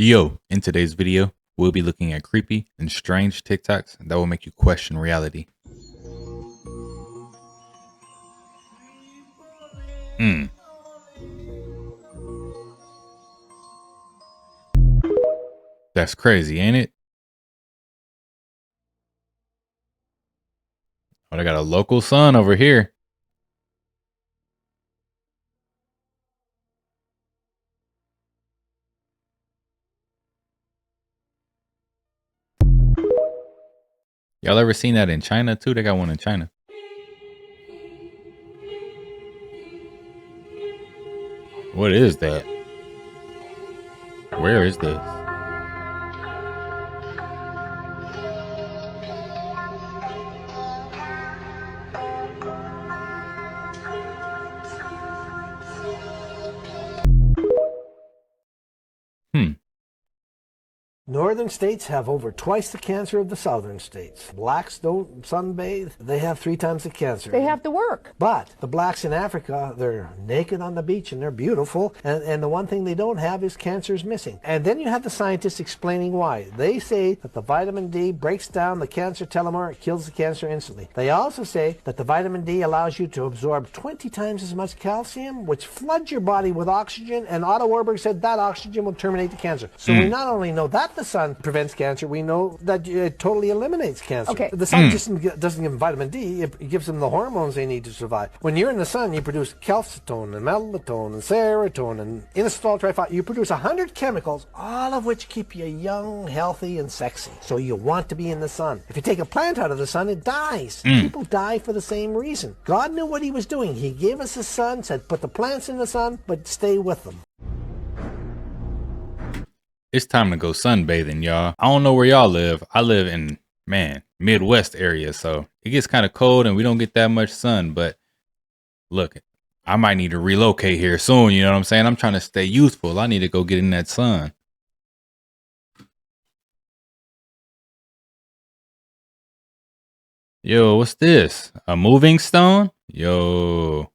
Yo, in today's video, we'll be looking at creepy and strange TikToks that will make you question reality. That's crazy, ain't it? But I got a local sun over here. Y'all ever seen that in China too? They got one in China. What is that? Where is this? Northern states have over twice the cancer of the southern states. Blacks don't sunbathe. They have 3 times the cancer. They have to work. But the blacks in Africa, they're naked on the beach and they're beautiful. And the one thing they don't have is cancer is missing. And then you have the scientists explaining why. They say that the vitamin D breaks down the cancer telomere. It kills the cancer instantly. They also say that the vitamin D allows you to absorb 20 times as much calcium, which floods your body with oxygen. And Otto Warburg said that oxygen will terminate the cancer. So we not only know that the sun prevents cancer, we know that it totally eliminates cancer. Okay. The sun just doesn't give them vitamin D, it gives them the hormones they need to survive. When you're in the sun, you produce calcitonin and melatonin and serotonin and inositol triphosphate. You produce 100 chemicals, all of which keep you young, healthy, and sexy. So you want to be in the sun. If you take a plant out of the sun, it dies. People die for the same reason. God knew what he was doing. He gave us the sun, said put the plants in the sun, but stay with them. It's time to go sunbathing, y'all. I don't know where y'all live. I live in, Midwest area, so it gets kind of cold and we don't get that much sun. But look, I might need to relocate here soon, you know what I'm saying? I'm trying to stay youthful. I need to go get in that sun. Yo, what's this? A moving stone? Yo.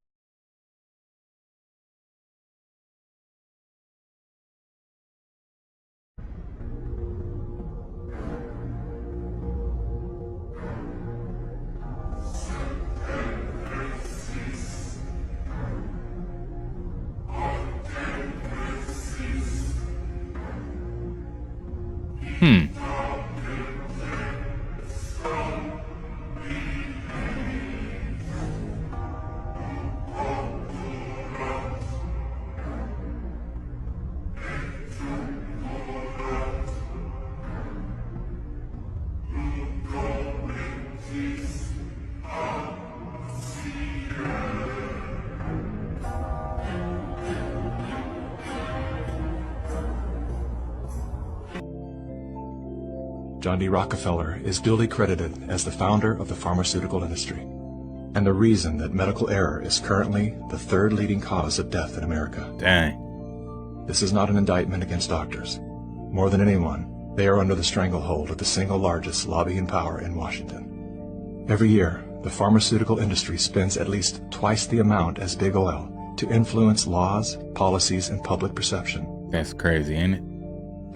John D. Rockefeller is duly credited as the founder of the pharmaceutical industry, and the reason that medical error is currently the 3rd leading cause of death in America. Dang. This is not an indictment against doctors. More than anyone, they are under the stranglehold of the single largest lobbying power in Washington. Every year, the pharmaceutical industry spends at least twice the amount as big oil to influence laws, policies, and public perception. That's crazy, ain't it?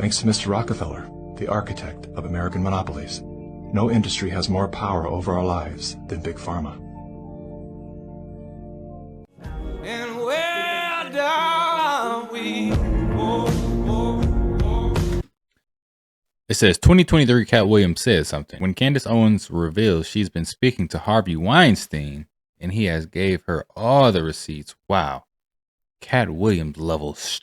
Thanks to Mr. Rockefeller, the architect of American monopolies, no industry has more power over our lives than Big Pharma. And where down we It says 2023 Cat Williams says something. When Candace Owens reveals she's been speaking to Harvey Weinstein and he has gave her all the receipts. Wow. Cat Williams levels.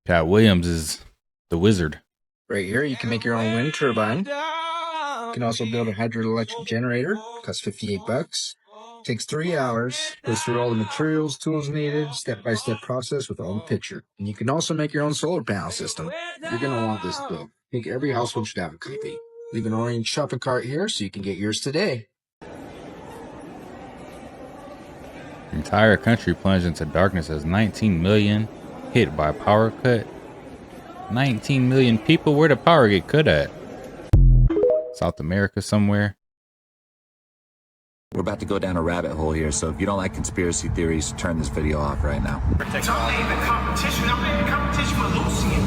Cat Williams is the wizard. Right here, you can make your own wind turbine. You can also build a hydroelectric generator. Costs $58. Takes 3 hours. Goes through all the materials, tools needed, step-by-step process with all the picture. And you can also make your own solar panel system. You're going to want this book. I think every household should have a copy. Leave an orange shopping cart here so you can get yours today. Entire country plunged into darkness as 19 million hit by power cut. 19 million people. Where the power get cut at? South America somewhere. We're about to go down a rabbit hole here, so if you don't like conspiracy theories, turn this video off right now. So I'm not even competition. I'm not in competition with Lucien.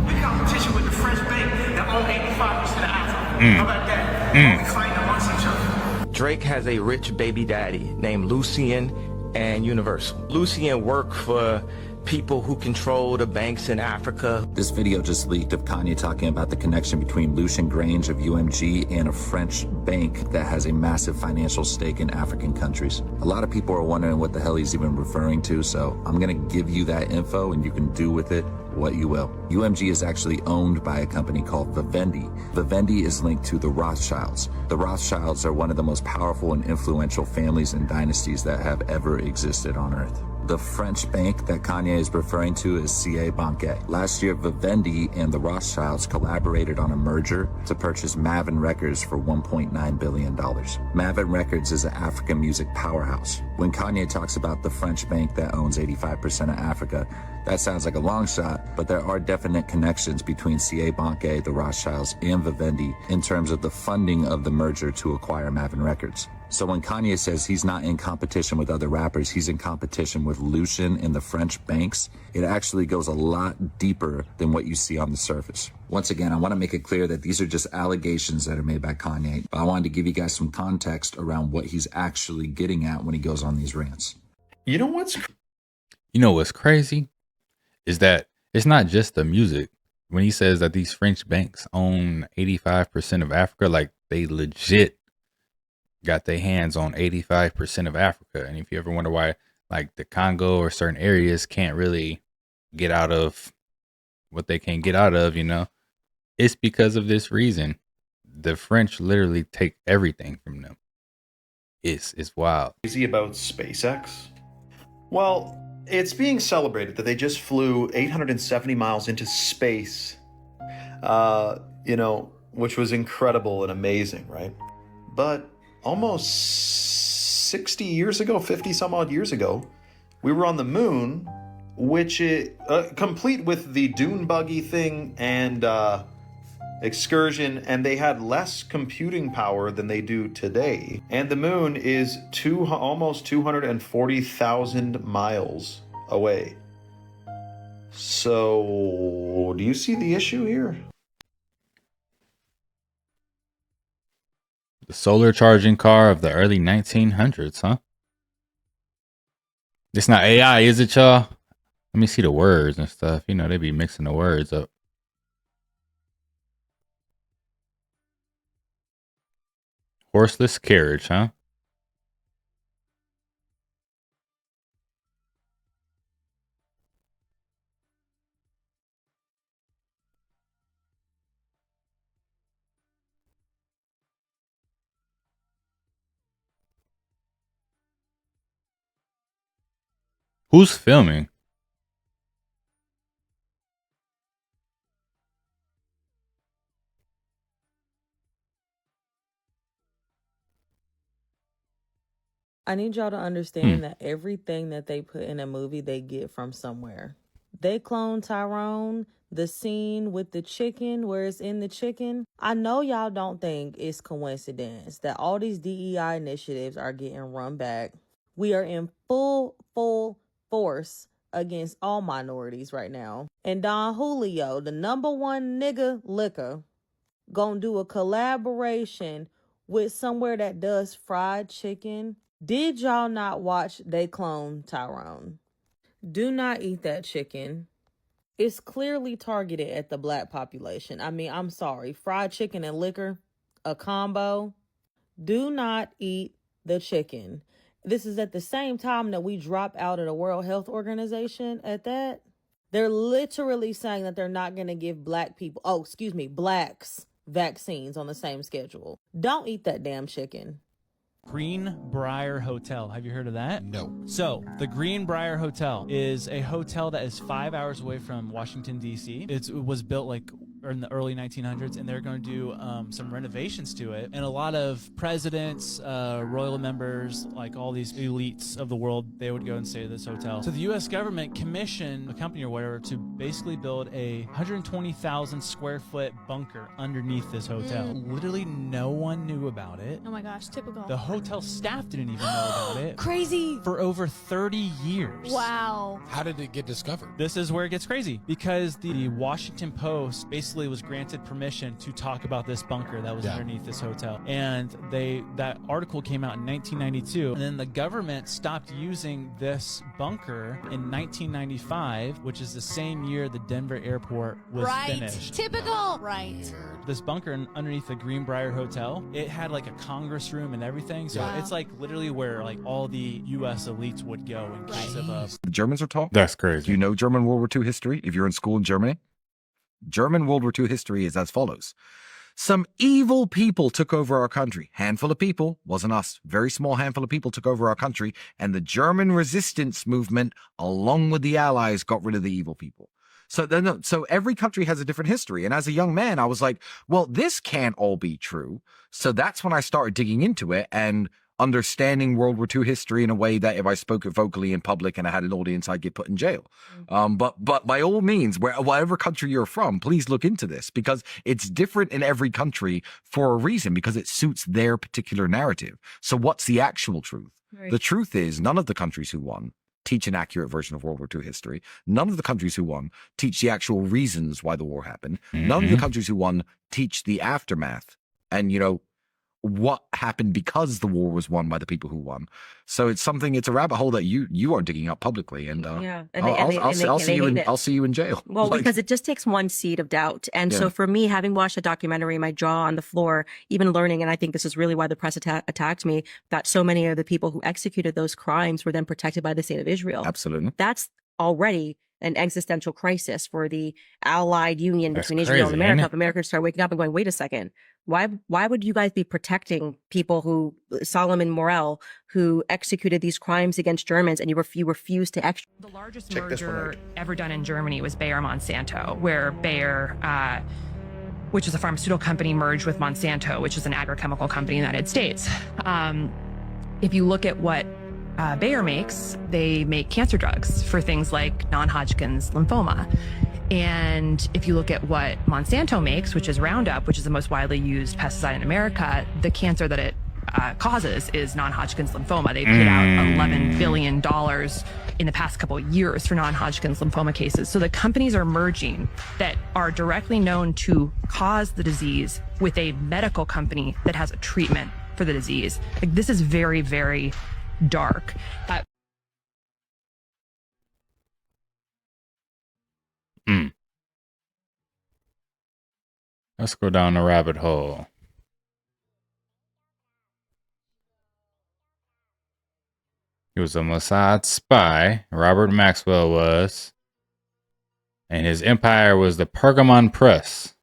We're competition with the French bank that own 85% of Africa. How about that? We fighting amongst each other. Drake has a rich baby daddy named Lucien and Universal. Lucien worked for people who control the banks in Africa. This video just leaked of Kanye talking about the connection between Lucian Grange of UMG and a French bank that has a massive financial stake in African countries. A lot of people are wondering what the hell he's even referring to, so I'm gonna give you that info and you can do with it what you will. UMG is actually owned by a company called Vivendi. Vivendi is linked to the Rothschilds. The Rothschilds are one of the most powerful and influential families and dynasties that have ever existed on Earth. The French bank that Kanye is referring to is CA Banque. Last year, Vivendi and the Rothschilds collaborated on a merger to purchase Mavin Records for $1.9 billion. Mavin Records is an African music powerhouse. When Kanye talks about the French bank that owns 85% of Africa, that sounds like a long shot, but there are definite connections between CA Banque, the Rothschilds, and Vivendi in terms of the funding of the merger to acquire Mavin Records. So when Kanye says he's not in competition with other rappers, he's in competition with Lucian and the French banks, it actually goes a lot deeper than what you see on the surface. Once again, I want to make it clear that these are just allegations that are made by Kanye, but I wanted to give you guys some context around what he's actually getting at when he goes on these rants. You know what's crazy? Is that it's not just the music. When he says that these French banks own 85% of Africa, like they legit got their hands on 85% of Africa. And if you ever wonder why like the Congo or certain areas can't really get out of what they can get out of, you know, it's because of this reason. The French literally take everything from them. It's wild. Crazy about SpaceX? Well, it's being celebrated that they just flew 870 miles into space, you know, which was incredible and amazing, right? But almost 60 years ago, 50 some odd years ago, we were on the moon, which complete with the dune buggy thing and excursion, and they had less computing power than they do today. And the moon is almost 240,000 miles away. So, do you see the issue here? The solar charging car of the early 1900s, huh? It's not AI, is it, y'all? Let me see the words and stuff. You know, they be mixing the words up. Horseless carriage, huh? Who's filming? I need y'all to understand that everything that they put in a movie, they get from somewhere. They cloned Tyrone, the scene with the chicken, where it's in the chicken. I know y'all don't think it's coincidence that all these DEI initiatives are getting run back. We are in full force against all minorities right now. And Don Julio, the #1 nigga liquor, gonna do a collaboration with somewhere that does fried chicken. Did y'all not watch They Clone Tyrone? Do not eat that chicken. It's clearly targeted at the black population. I mean, I'm sorry. Fried chicken and liquor, a combo. Do not eat the chicken. This is at the same time that we drop out of the World Health Organization at that. They're literally saying that they're not going to give blacks vaccines on the same schedule. Don't eat that damn chicken. Greenbrier Hotel. Have you heard of that? No. So, the Greenbrier Hotel is a hotel that is 5 hours away from Washington, D.C. It was built like or in the early 1900s, and they're going to do some renovations to it. And a lot of presidents, royal members, like all these elites of the world, they would go and stay at this hotel. So the U.S. government commissioned a company or whatever to basically build a 120,000 square foot bunker underneath this hotel. Literally no one knew about it. Oh my gosh, typical. The hotel staff didn't even know about it. Crazy. For over 30 years. Wow. How did it get discovered? This is where it gets crazy, because the Washington Post basically was granted permission to talk about this bunker that was underneath this hotel. And that article came out in 1992, and then the government stopped using this bunker in 1995, which is the same year the Denver airport was finished. Typical. Right. This bunker underneath the Greenbrier Hotel, it had like a Congress room and everything. So it's like literally where like all the U.S. elites would go in case of a... The Germans are taught. That's crazy. Do you know German World War II history if you're in school in Germany? German World War II history is as follows. Some evil people took over our country. Handful of people, wasn't us. Very small handful of people took over our country. And the German resistance movement, along with the Allies, got rid of the evil people. So every country has a different history. And as a young man, I was like, well, this can't all be true. So that's when I started digging into it and understanding World War II history in a way that if I spoke it vocally in public and I had an audience, I'd get put in jail. But by all means, whatever country you're from, please look into this, because it's different in every country for a reason, because it suits their particular narrative. So what's the actual truth? Right. The truth is none of the countries who won teach an accurate version of World War II history. None of the countries who won teach the actual reasons why the war happened. None of the countries who won teach the aftermath and, what happened because the war was won by the people who won. So it's a rabbit hole that you are digging up publicly. And I'll see you in jail. Well, because it just takes one seed of doubt. And so for me, having watched a documentary, my jaw on the floor, even learning, and I think this is really why the press attacked me, that so many of the people who executed those crimes were then protected by the state of Israel. Absolutely. That's already an existential crisis for the allied union between Israel and America. If Americans start waking up and going, wait a second, why would you guys be protecting people who, Solomon Morel, who executed these crimes against Germans, and you refused to execute? The largest merger ever done in Germany was Bayer Monsanto, where Bayer, which is a pharmaceutical company, merged with Monsanto, which is an agrochemical company in the United States. If you look at what Bayer makes, they make cancer drugs for things like non-Hodgkin's lymphoma. And if you look at what Monsanto makes, which is Roundup, which is the most widely used pesticide in America, the cancer that it causes is non-Hodgkin's lymphoma. They paid out $11 billion in the past couple of years for non-Hodgkin's lymphoma cases. So the companies are merging that are directly known to cause the disease with a medical company that has a treatment for the disease. Like, this is very, very dark. Let's go down the rabbit hole. He was a Mossad spy, Robert Maxwell was, and his empire was the Pergamon Press.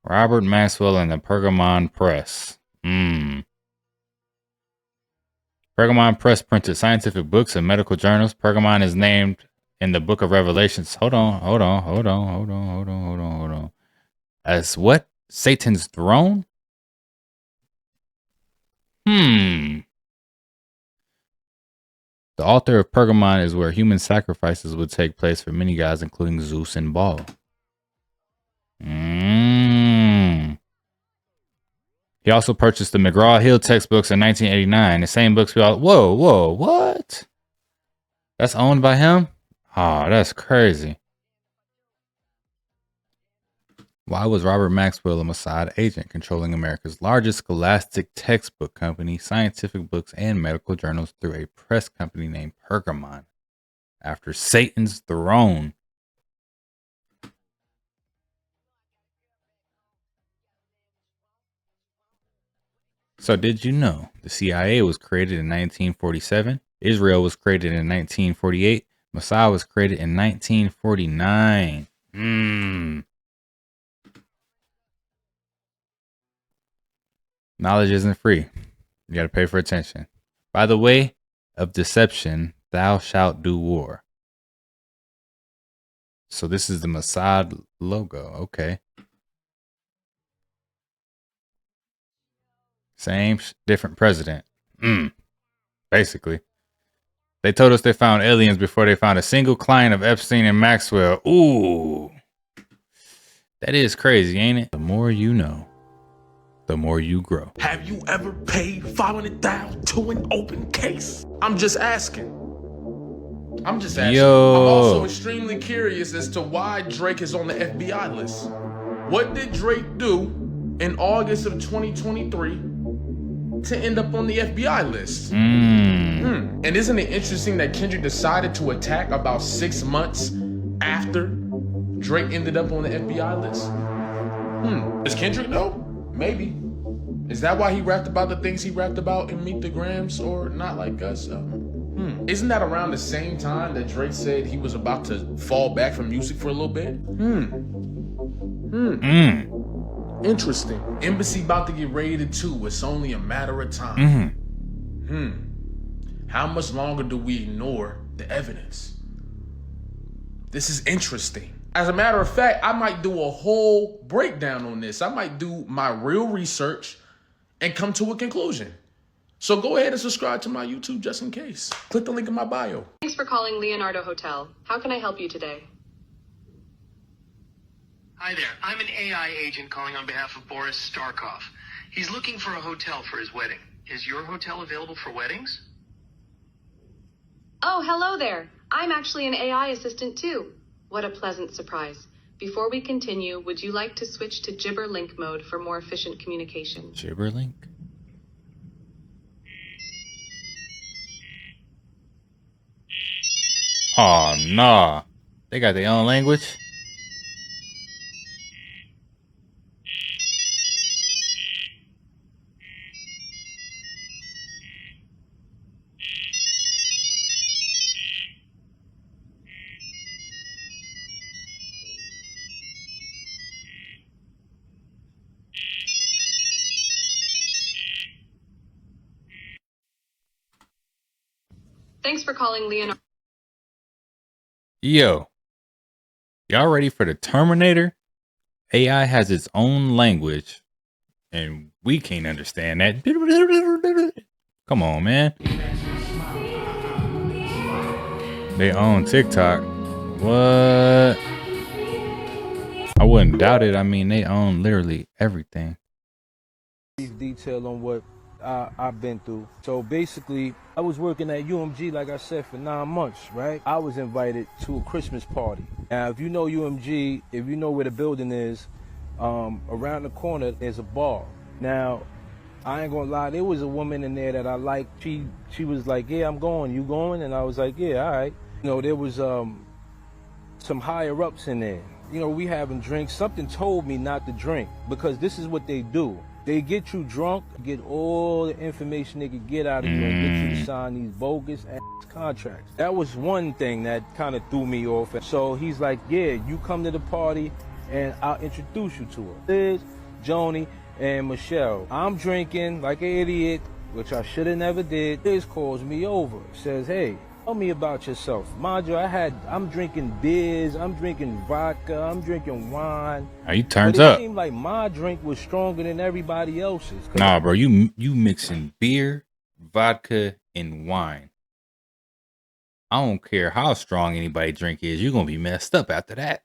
Robert Maxwell and the Pergamon Press. Pergamon Press printed scientific books and medical journals. Pergamon is named in the book of Revelations. Hold on. As what? Satan's throne? The altar of Pergamon is where human sacrifices would take place for many gods, including Zeus and Baal. He also purchased the McGraw-Hill textbooks in 1989. The same books we all... Whoa, what? That's owned by him? Oh, that's crazy. Why was Robert Maxwell a Mossad agent controlling America's largest scholastic textbook company, scientific books, and medical journals through a press company named Pergamon after Satan's throne? So did you know the CIA was created in 1947? Israel was created in 1948. Mossad was created in 1949. Knowledge isn't free. You got to pay for attention. By the way of deception, thou shalt do war. So this is the Mossad logo. Okay. Same, different president. Basically. They told us they found aliens before they found a single client of Epstein and Maxwell. Ooh. That is crazy, ain't it? The more you know, the more you grow. Have you ever paid $500,000 to an open case? I'm just asking. I'm also extremely curious as to why Drake is on the FBI list. What did Drake do in August of 2023 to end up on the FBI list? And isn't it interesting that Kendrick decided to attack about 6 months after Drake ended up on the FBI list? Does Kendrick know? Maybe. Is that why he rapped about the things he rapped about in Meet the Grams or Not Like Us? Isn't that around the same time that Drake said he was about to fall back from music for a little bit? Interesting. Embassy about to get raided too. It's only a matter of time. How much longer do we ignore the evidence? This is interesting. As a matter of fact, I might do a whole breakdown on this. I might do my real research and come to a conclusion. So go ahead and subscribe to my YouTube just in case. Click the link in my bio. Thanks for calling Leonardo Hotel. How can I help you today? Hi there. I'm an AI agent calling on behalf of Boris Starkov. He's looking for a hotel for his wedding. Is your hotel available for weddings? Oh, hello there. I'm actually an AI assistant too. What a pleasant surprise. Before we continue, would you like to switch to Gibberlink mode for more efficient communication? Gibberlink? Oh, nah. They got their own language? Thanks for calling Leonardo. Yo, y'all ready for the Terminator? AI has its own language, and we can't understand that. Come on, man. They own TikTok. What? I wouldn't doubt it. I mean, they own literally everything. Detail on what I've been through. So basically, I was working at UMG, like I said, for 9 months, right? I was invited to a Christmas party. Now, if you know UMG, if you know where the building is, around the corner, there's a bar. Now, I ain't gonna lie, there was a woman in there that I liked. She was like, yeah, I'm going, you going? And I was like, yeah, all right. You know, there was some higher ups in there. You know, we having drinks. Something told me not to drink because this is what they do. They get you drunk, get all the information they could get out of you and get you to sign these bogus ass contracts. That was one thing that kind of threw me off. So he's like, yeah, you come to the party and I'll introduce you to her. Liz, Joni, and Michelle. I'm drinking like an idiot, which I should have never did. Liz calls me over, says, hey, tell me about yourself. Mind you, I'm drinking beers, I'm drinking vodka, I'm drinking wine. You turns but it up. seemed like my drink was stronger than everybody else's. Nah, bro, you mixing beer, vodka, and wine. I don't care how strong anybody's drink is, you're gonna be messed up after that.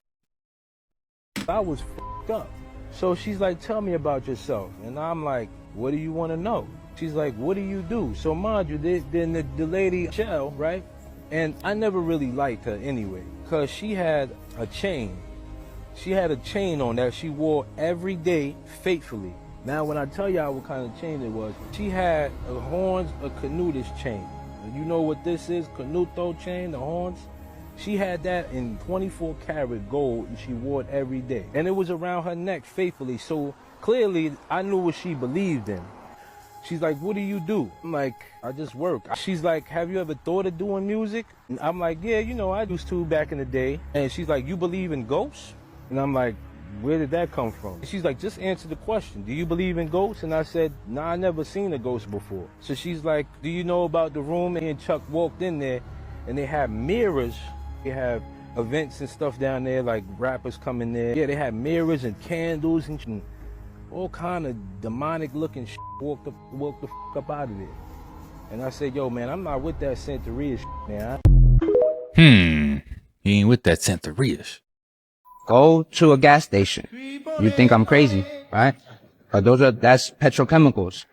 I was f***ed up. So she's like, tell me about yourself. And I'm like, what do you want to know? She's like, what do you do? So mind you, then the lady, Michelle, right? And I never really liked her anyway, because she had a chain. She had a chain on that she wore every day faithfully. Now, when I tell y'all what kind of chain it was, she had a horns, a canutus chain. And you know what this is? Canuto chain, the horns? She had that in 24 karat gold and she wore it every day. And it was around her neck faithfully. So clearly I knew what she believed in. She's like, what do you do? I'm like, I just work. She's like, have you ever thought of doing music? And I'm like, yeah, you know, I used to back in the day. And she's like, you believe in ghosts? And I'm like, where did that come from? She's like, just answer the question. Do you believe in ghosts? And I said, nah, I never seen a ghost before. So she's like, do you know about the room? And Chuck walked in there and they have mirrors. They have events and stuff down there, like rappers coming there. Yeah, they had mirrors and candles and all kind of demonic looking shit. Walked the fuck up out of there. And I said, yo, man, I'm not with that Santeria shit, man. He ain't with that Santeria shit. Go to a gas station. You think I'm crazy, right? But that's petrochemicals.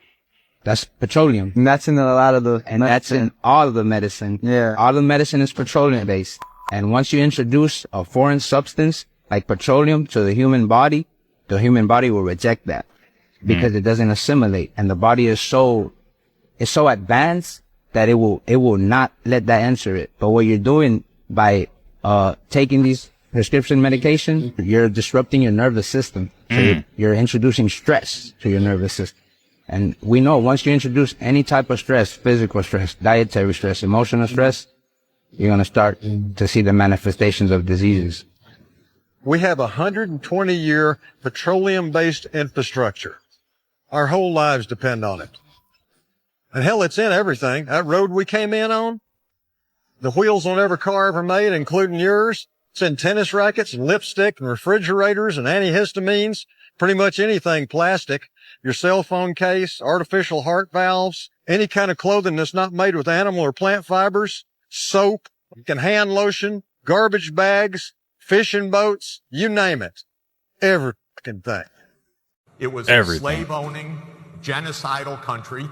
That's petroleum. And that's in a lot of the, and that's in all of the medicine. Yeah. All the medicine is petroleum based. And once you introduce a foreign substance like petroleum to the human body will reject that because it doesn't assimilate. And the body is so advanced that it will not let that enter it. But what you're doing by, taking these prescription medication, you're disrupting your nervous system. So you're introducing stress to your nervous system. And we know once you introduce any type of stress, physical stress, dietary stress, emotional stress, you're going to start to see the manifestations of diseases. We have a 120-year petroleum-based infrastructure. Our whole lives depend on it. And hell, it's in everything. That road we came in on, the wheels on every car ever made, including yours, it's in tennis rackets and lipstick and refrigerators and antihistamines, pretty much anything plastic. Your cell phone case, artificial heart valves, any kind of clothing that's not made with animal or plant fibers, soap, hand lotion, garbage bags, fishing boats, you name it. Every fucking thing. It was a slave-owning, genocidal country.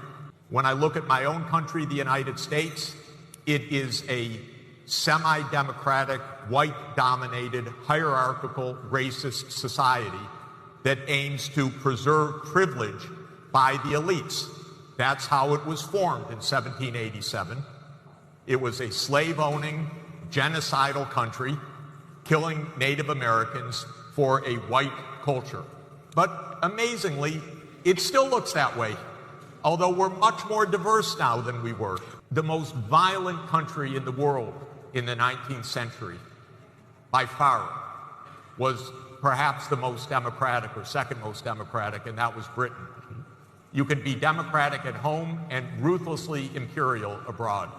When I look at my own country, the United States, it is a semi-democratic, white-dominated, hierarchical, racist society that aims to preserve privilege by the elites. That's how it was formed in 1787. It was a slave-owning, genocidal country, killing Native Americans for a white culture. But amazingly, it still looks that way, although we're much more diverse now than we were. The most violent country in the world in the 19th century, by far, was perhaps the most democratic or second most democratic, and that was Britain. You can be democratic at home and ruthlessly imperial abroad.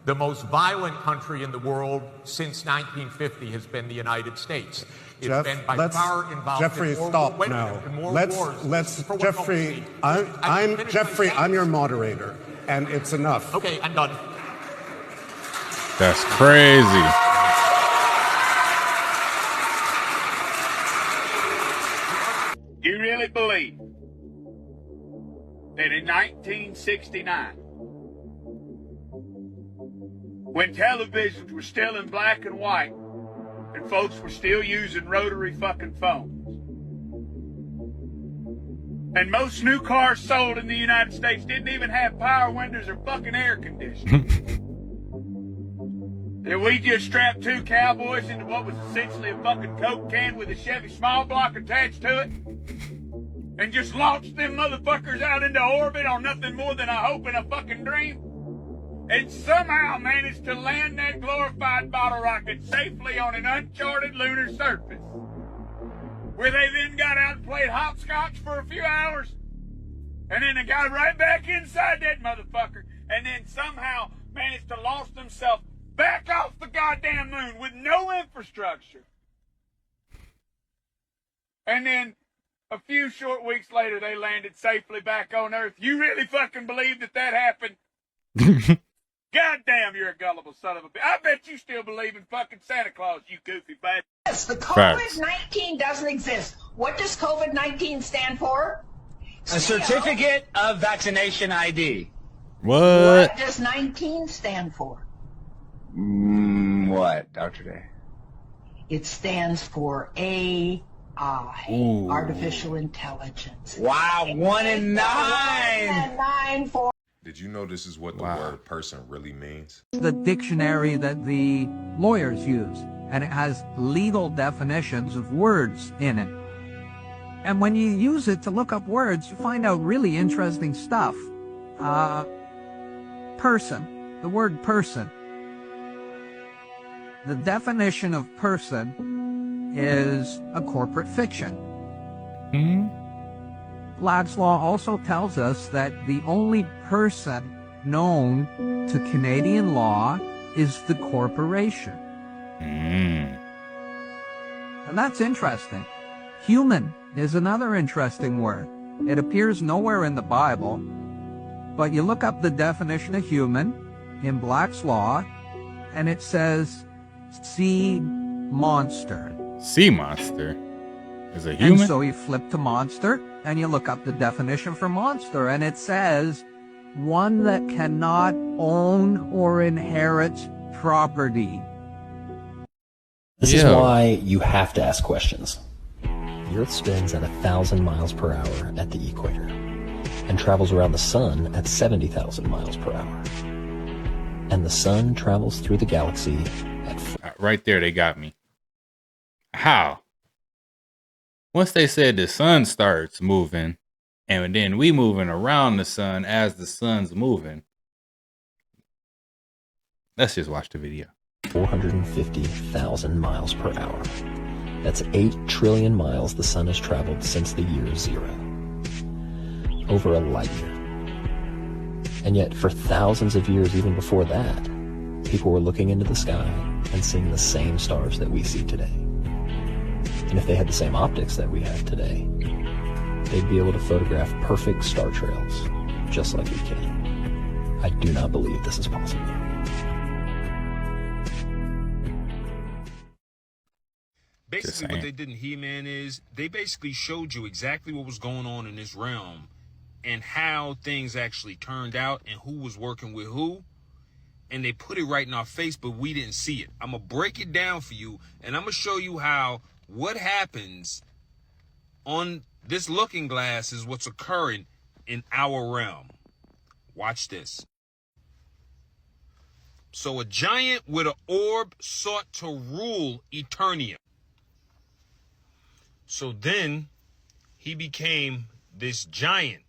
The most violent country in the world since 1950 has been the United States. It's been by far involved Jeffrey, in more, stop wait now. Minute, in more Let's wars. Jeffrey, I'm your moderator, and it's enough. Okay, I'm done. That's crazy. You really believe that in 1969, when televisions were still in black and white and folks were still using rotary fucking phones, and most new cars sold in the United States didn't even have power windows or fucking air conditioning, that we just strapped two cowboys into what was essentially a fucking Coke can with a Chevy small block attached to it and just launched them motherfuckers out into orbit on nothing more than a hope and a fucking dream, and somehow managed to land that glorified bottle rocket safely on an uncharted lunar surface, where they then got out and played hopscotch for a few hours, and then they got right back inside that motherfucker, and then somehow managed to launch themselves back off the goddamn moon with no infrastructure. And then a few short weeks later, they landed safely back on Earth. You really fucking believe that that happened? Goddamn, you're a gullible son of a bitch. I bet you still believe in fucking Santa Claus, you goofy bastard. Yes, the COVID-19 doesn't exist. What does COVID-19 stand for? A certificate of vaccination ID. What does 19 stand for? What, Dr. Day? It stands for AI, artificial intelligence. Wow, 1 in 9. 1 in 9 for. Did you know this is what the word person really means? The dictionary that the lawyers use, and it has legal definitions of words in it. And when you use it to look up words, you find out really interesting stuff. Person, the word person. The definition of person is a corporate fiction. Black's Law also tells us that the only person known to Canadian law is the corporation. Mm. And that's interesting. Human is another interesting word. It appears nowhere in the Bible, but you look up the definition of human in Black's Law, and it says sea monster. Sea monster is a human? And so you flip to monster, and you look up the definition for monster, and it says one that cannot own or inherit property. This is why you have to ask questions. The Earth spins at 1,000 miles per hour at the equator and travels around the sun at 70,000 miles per hour. And the sun travels through the galaxy at... Right there, they got me. How? Once they said the sun starts moving, and then we moving around the sun as the sun's moving. Let's just watch the video. 450,000 miles per hour. That's 8 trillion miles the sun has traveled since the year 0. Over a light year. And yet, for thousands of years, even before that, people were looking into the sky and seeing the same stars that we see today. And if they had the same optics that we have today, they'd be able to photograph perfect star trails, just like we can. I do not believe this is possible. Basically, what they did in He-Man is they basically showed you exactly what was going on in this realm and how things actually turned out and who was working with who. And they put it right in our face, but we didn't see it. I'm going to break it down for you, and I'm going to show you how what happens on this looking glass is what's occurring in our realm. Watch this. So a giant with an orb sought to rule Eternia. So then he became this giant,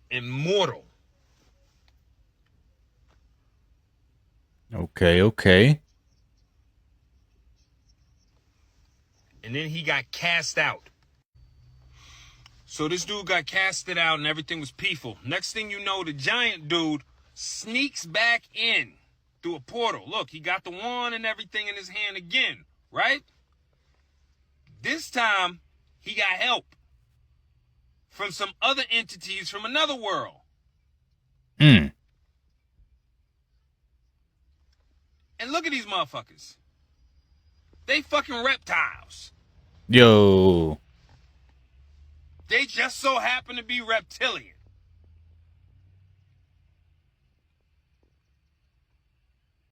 immortal. Okay. And then he got cast out. So this dude got casted out and everything was peaceful. Next thing you know, the giant dude sneaks back in through a portal. Look, he got the wand and everything in his hand again, right? This time, he got help from some other entities from another world. And look at these motherfuckers. They fucking reptiles. Yo. They just so happen to be reptilian.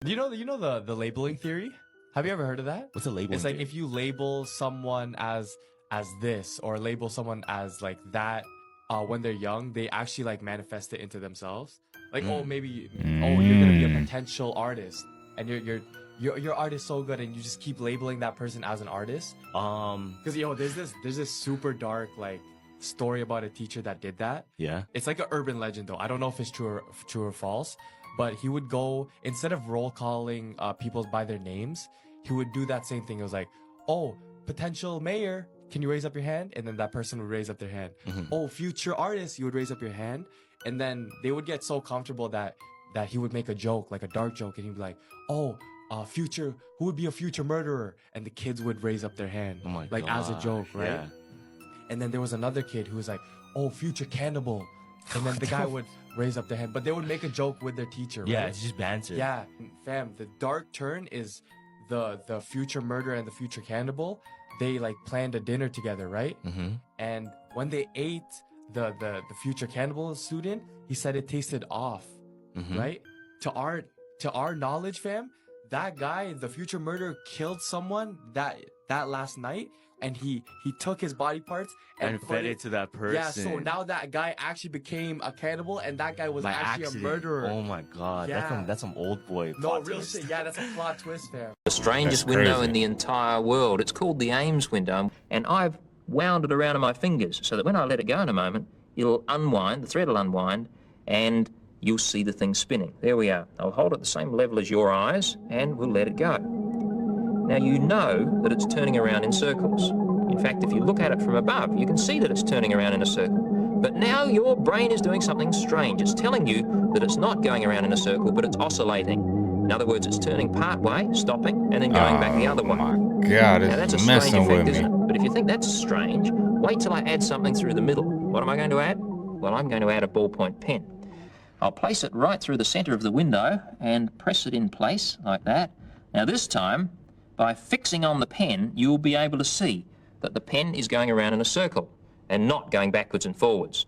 You know the labeling theory? Have you ever heard of that? What's a labeling It's like theory? if you label someone as this or label someone as like that when they're young, they actually like manifest it into themselves. Like oh maybe oh you're gonna be a potential artist and your art is so good and you just keep labeling that person as an artist. Because there's this super dark like story about a teacher that did that. Yeah. It's like an urban legend though. I don't know if it's true or false. But he would go, instead of roll calling people by their names, he would do that same thing. It was like, oh, potential mayor, can you raise up your hand? And then that person would raise up their hand. Oh, future artist, you would raise up your hand. And then they would get so comfortable that he would make a joke, like a dark joke. And he'd be like, oh, who would be a future murderer? And the kids would raise up their hand, as a joke, right? Yeah. And then there was another kid who was like, oh, future cannibal. And then the guy would raise up their hand, but they would make a joke with their teacher. Yeah, right? it's just banter. Yeah, fam. The dark turn is the future murderer and the future cannibal. They like planned a dinner together, right? And when they ate the future cannibal student, he said it tasted off, right? To our knowledge, fam, that guy, the future murderer, killed someone that last night. And he took his body parts and fed it to that person. Yeah, so now that guy actually became a cannibal, and that guy was By actually accident. a murderer. Oh my god, Yeah. that's some old boy. No, plot real twist. shit. Yeah, that's a plot twist, fam. The strangest That's window crazy. in the entire world. It's called the Ames window, and I've wound it around in my fingers so that when I let it go in a moment, it'll unwind, the thread will unwind, and you'll see the thing spinning. There we are. I'll hold it the same level as your eyes, and we'll let it go. Now you know that it's turning around in circles. In fact, if you look at it from above, you can see that it's turning around in a circle. But now your brain is doing something strange. It's telling you that it's not going around in a circle, but it's oscillating. In other words, it's turning part way, stopping, and then going back the other way. God, now that's a strange effect, isn't it? But if you think that's strange, wait till I add something through the middle. What am I going to add? Well, I'm going to add a ballpoint pen. I'll place it right through the center of the window and press it in place like that. Now this time, by fixing on the pen, you'll be able to see that the pen is going around in a circle and not going backwards and forwards.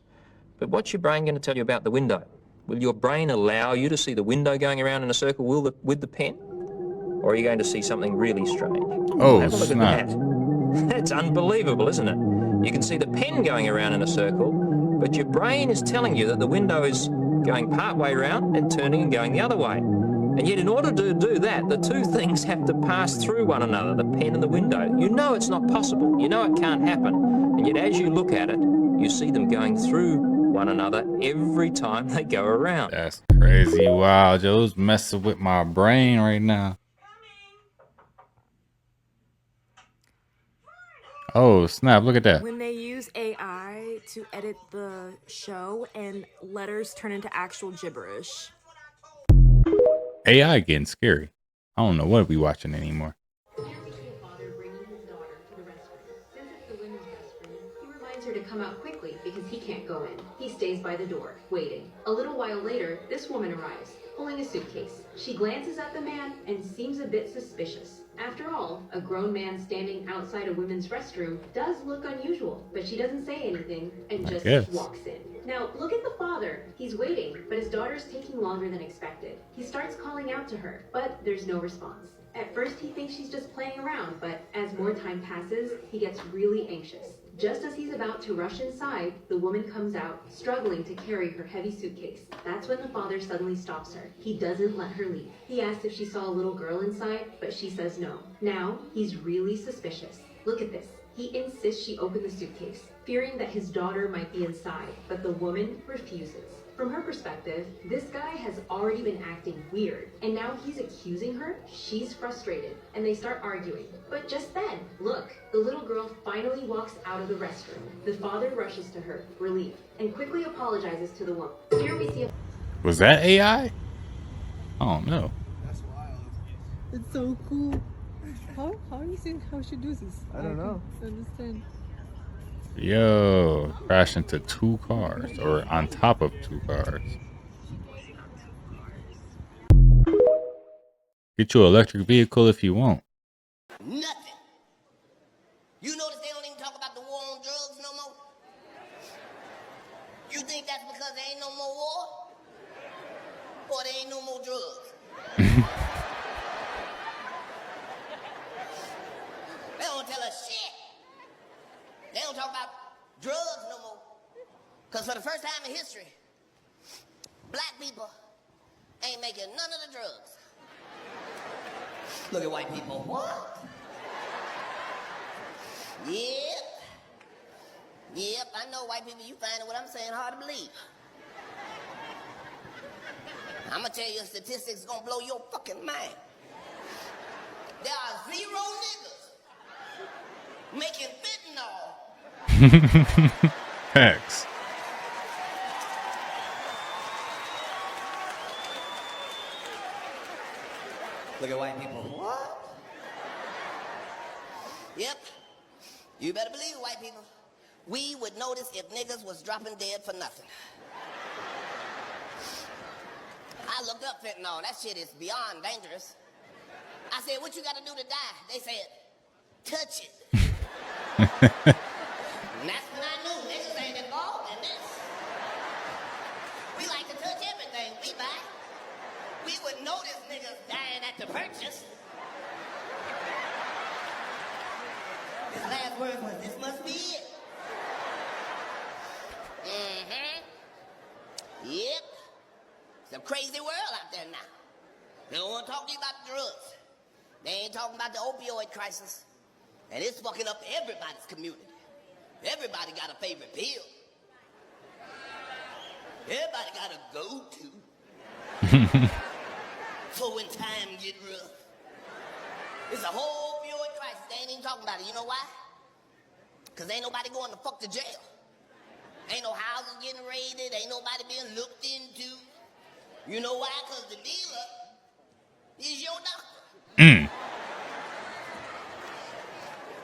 But what's your brain going to tell you about the window? Will your brain allow you to see the window going around in a circle with the pen? Or are you going to see something really strange? Oh, have a look at that. That's unbelievable, isn't it? You can see the pen going around in a circle, but your brain is telling you that the window is going part way around and turning and going the other way. And yet in order to do that, the two things have to pass through one another, the pen and the window. You know it's not possible. You know it can't happen. And yet as you look at it, you see them going through one another every time they go around. That's crazy. Wow, Joe's messing with my brain right now. Oh, snap. Look at that. When they use AI to edit the show and letters turn into actual gibberish. AI getting scary. I don't know what we watching anymore. Her to come out quickly because he can't go in. He stays by the door, waiting. A little while later, this woman arrives, pulling a suitcase. She glances at the man and seems a bit suspicious. After all, a grown man standing outside a women's restroom does look unusual, but she doesn't say anything and just walks in. Now, look at the father. He's waiting, but his daughter's taking longer than expected. He starts calling out to her, but there's no response. At first, he thinks she's just playing around, but as more time passes, he gets really anxious. Just as he's about to rush inside, the woman comes out, struggling to carry her heavy suitcase. That's when the father suddenly stops her. He doesn't let her leave. He asks if she saw a little girl inside, but she says no. Now, he's really suspicious. Look at this. He insists she open the suitcase, fearing that his daughter might be inside, but the woman refuses. From her perspective, this guy has already been acting weird, and now he's accusing her. She's frustrated, and they start arguing. But just then, look, the little girl finally walks out of the restroom. The father rushes to her, relieved, and quickly apologizes to the woman. Here we see Was that AI? I don't know. It's so cool. How do you think how she does this? I don't know. Understand. Yo, crash into 2 cars, or on top of 2 cars. Get you an electric vehicle if you want. Nothing. You notice they don't even talk about the war on drugs no more? You think that's because there ain't no more war? Or there ain't no more drugs? They don't tell us shit. They don't talk about drugs no more. Because for the first time in history, black people ain't making none of the drugs. Look at white people. What? Yep, I know white people, you finding what I'm saying hard to believe. I'm gonna tell you a statistic that's gonna blow your fucking mind. There are 0 niggas making fentanyl. X. Look at white people. What? Yep. You better believe it, white people. We would notice if niggas was dropping dead for nothing. I looked up fentanyl. That shit is beyond dangerous. I said, what you gotta do to die? They said, touch it. And that's when I knew niggas ain't involved in this. We like to touch everything we buy. We would notice niggas dying at the purchase. His last word was, this must be it. Yep. It's a crazy world out there now. They don't want to talk to you about drugs. They ain't talking about the opioid crisis. And it's fucking up everybody's community. Everybody got a favorite pill. Everybody got a go-to. For when time get rough. It's a whole opioid crisis. They ain't even talking about it. You know why? Because ain't nobody going to fuck to jail. Ain't no houses getting raided. Ain't nobody being looked into. You know why? Because the dealer is your doctor.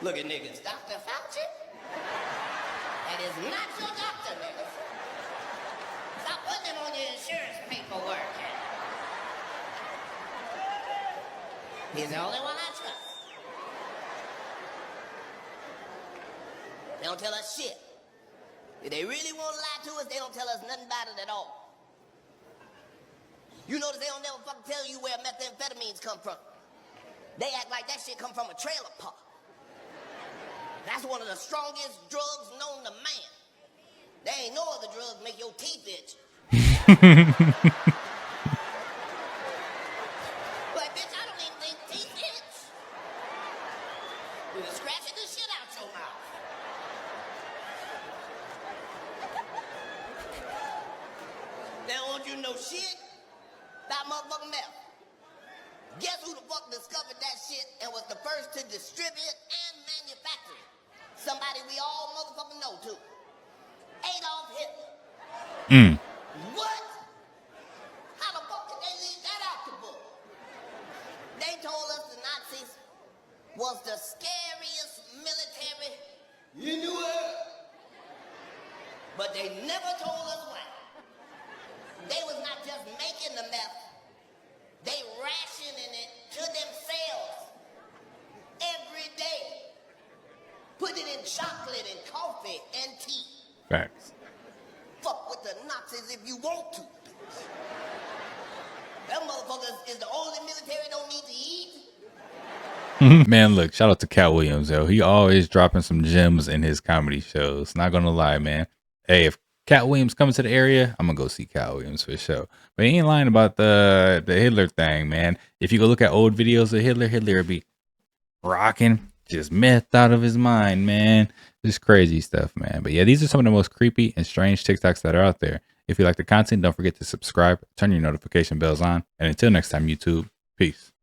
Look at niggas. Dr. Fauci? That is not your doctor, niggas. Stop putting him on your insurance paperwork. He's the only one I trust. They don't tell us shit. If they really want to lie to us, they don't tell us nothing about it at all. You notice they don't never fucking tell you where methamphetamines come from. They act like that shit come from a trailer park. That's one of the strongest drugs known to man. There ain't no other drugs make your teeth itch. But bitch, I don't even think teeth itch. You're scratching the shit out your mouth. They don't want you to know shit about motherfucking meth. Guess who the fuck discovered that shit and was the first to distribute and manufacture it? Somebody we all motherfucking know too. Adolf Hitler. What? How the fuck did they leave that out the book? They told us the Nazis was the scariest military in the world. But they never told us why. They was not just making the meth, they rationing it to themselves every day. Put it in chocolate and coffee and tea. Facts. Fuck with the Nazis if you want to. Them motherfuckers is the only military don't need to eat. Man, look, shout out to Cat Williams, yo. He always dropping some gems in his comedy shows. Not gonna lie, man. Hey, if Cat Williams comes to the area, I'm gonna go see Cat Williams for sure. But he ain't lying about the Hitler thing, man. If you go look at old videos of Hitler would be rocking, just methed out of his mind, man. Just crazy stuff, man. But yeah, these are some of the most creepy and strange TikToks that are out there. If you like the content, don't forget to subscribe, turn your notification bells on, and until next time, YouTube, peace.